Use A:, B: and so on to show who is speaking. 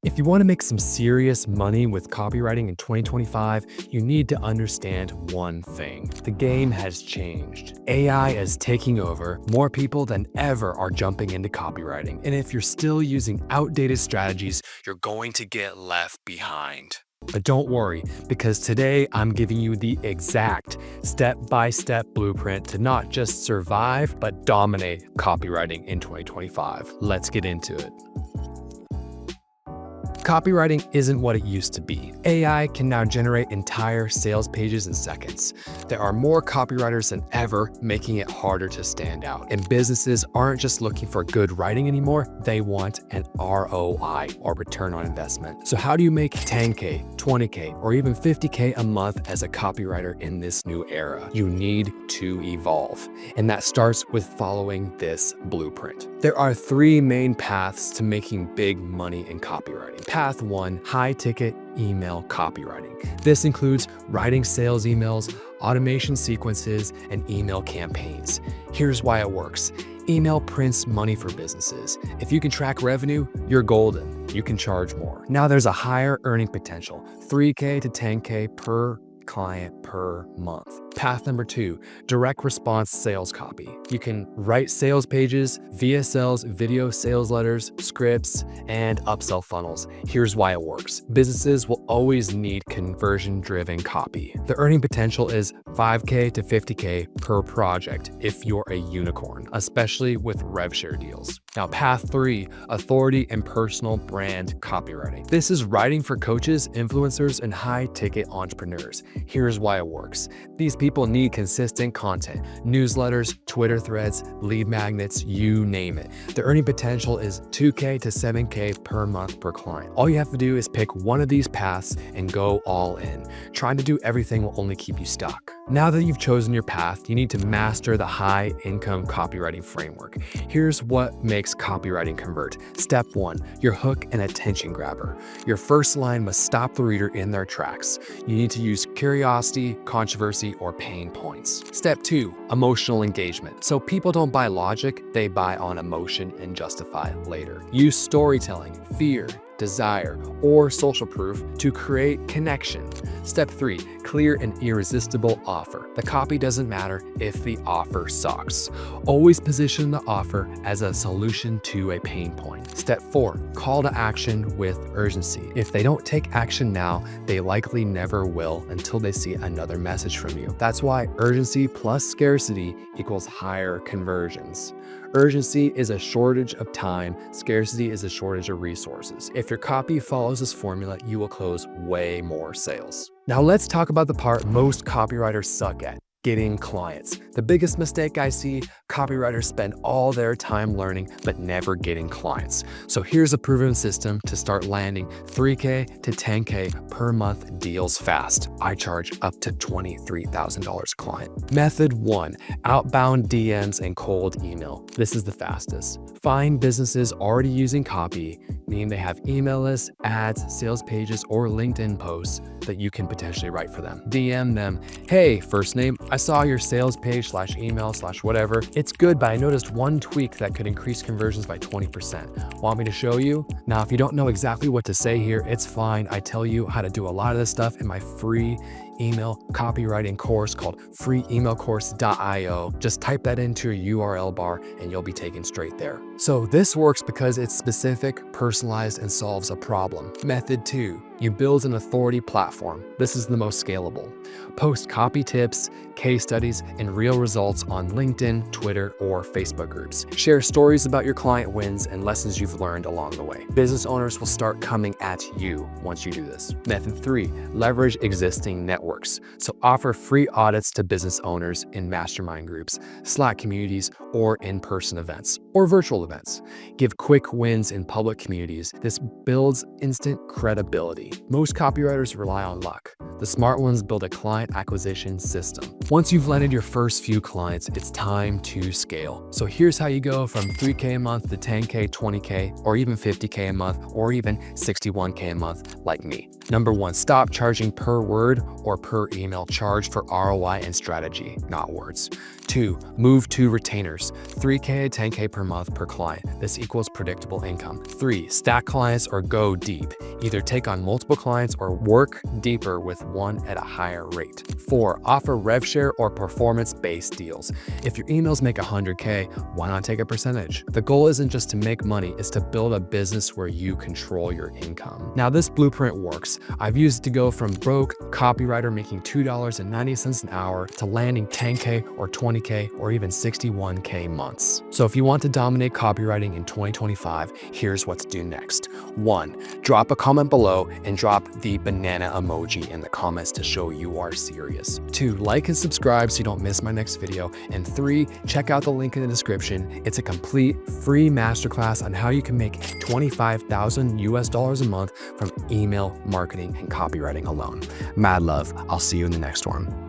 A: If you want to make some serious money with copywriting in 2025, you need to understand one thing. The game has changed. AI is taking over. More people than ever are jumping into copywriting. And if you're still using outdated strategies, you're going to get left behind. But don't worry, because today I'm giving you the exact step-by-step blueprint to not just survive, but dominate copywriting in 2025. Let's get into it. Copywriting isn't what it used to be. AI can now generate entire sales pages in seconds. There are more copywriters than ever, making it harder to stand out. And businesses aren't just looking for good writing anymore, they want an ROI, or return on investment. So how do you make 10K, 20K, or even 50K a month as a copywriter in this new era? You need to evolve. And that starts with following this blueprint. There are three main paths to making big money in copywriting. Path 1, high-ticket email copywriting. This includes writing sales emails, automation sequences, and email campaigns. Here's why it works. Email prints money for businesses. If you can track revenue, you're golden. You can charge more. Now there's a higher earning potential, 3K to 10K per client per month. Path number 2, direct response sales copy. You can write sales pages, VSLs, video sales letters, scripts, and upsell funnels. Here's why it works. Businesses will always need conversion-driven copy. The earning potential is 5K to 50K per project if you're a unicorn, especially with rev share deals. Now, path 3, authority and personal brand copywriting. This is writing for coaches, influencers, and high-ticket entrepreneurs. Here's why it works. These people need consistent content, newsletters, Twitter threads, lead magnets, you name it. The earning potential is 2K to 7K per month per client. All you have to do is pick one of these paths and go all in. Trying to do everything will only keep you stuck. Now that you've chosen your path, you need to master the high-income copywriting framework. Here's what makes copywriting convert. Step 1, your hook and attention grabber. Your first line must stop the reader in their tracks. You need to use curiosity, controversy, or pain points. Step 2, emotional engagement. So people don't buy logic, they buy on emotion and justify later. Use storytelling, fear, desire, or social proof to create connection. Step 3, clear and irresistible offer. The copy doesn't matter if the offer sucks. Always position the offer as a solution to a pain point. Step 4, call to action with urgency. If they don't take action now, they likely never will until they see another message from you. That's why urgency plus scarcity equals higher conversions. Urgency is a shortage of time, scarcity is a shortage of resources. If your copy follows this formula, you will close way more sales. Now let's talk about the part most copywriters suck at. Getting clients. The biggest mistake I see, copywriters spend all their time learning but never getting clients. So here's a proven system to start landing 3K to 10K per month deals fast. I charge up to $23,000 a client. Method 1, outbound DMs and cold email. This is the fastest. Find businesses already using copy, meaning they have email lists, ads, sales pages, or LinkedIn posts that you can potentially write for them. DM them, hey, first name, I saw your sales page /email /whatever. It's good, but I noticed one tweak that could increase conversions by 20%. Want me to show you? Now, if you don't know exactly what to say here, it's fine. I tell you how to do a lot of this stuff in my free email copywriting course called freeemailcourse.io. Just type that into your URL bar and you'll be taken straight there. So this works because it's specific, personalized, and solves a problem. Method 2, you build an authority platform. This is the most scalable. Post copy tips, case studies, and real results on LinkedIn, Twitter, or Facebook groups. Share stories about your client wins and lessons you've learned along the way. Business owners will start coming at you once you do this. Method 3, leverage existing networks. So offer free audits to business owners in mastermind groups, Slack communities, or in-person events, or virtual events. Give quick wins in public communities. This builds instant credibility. Most copywriters rely on luck. The smart ones build a client acquisition system. Once you've landed your first few clients, it's time to scale. So here's how you go from 3K a month to 10K, 20K, or even 50K a month, or even 61K a month like me. Number 1, stop charging per word or per email. Charge for ROI and strategy, not words. 2, move to retainers. 3K to 10K per month per client. This equals predictable income. 3, stack clients or go deep. Either take on multiple clients or work deeper with one at a higher rate. 4, offer rev share or performance-based deals. If your emails make 100K, why not take a percentage? The goal isn't just to make money, it's to build a business where you control your income. Now this blueprint works. I've used it to go from broke copywriter making $2.90 an hour to landing 10K or 20K or even 61K months. So if you want to dominate copywriting in 2025, here's what to do next. 1, drop a comment below and drop the banana emoji in the comments to show you are serious. 2, like and subscribe so you don't miss my next video. And 3, check out the link in the description. It's a complete free masterclass on how you can make $25,000 a month from email marketing and copywriting alone. Mad love. I'll see you in the next one.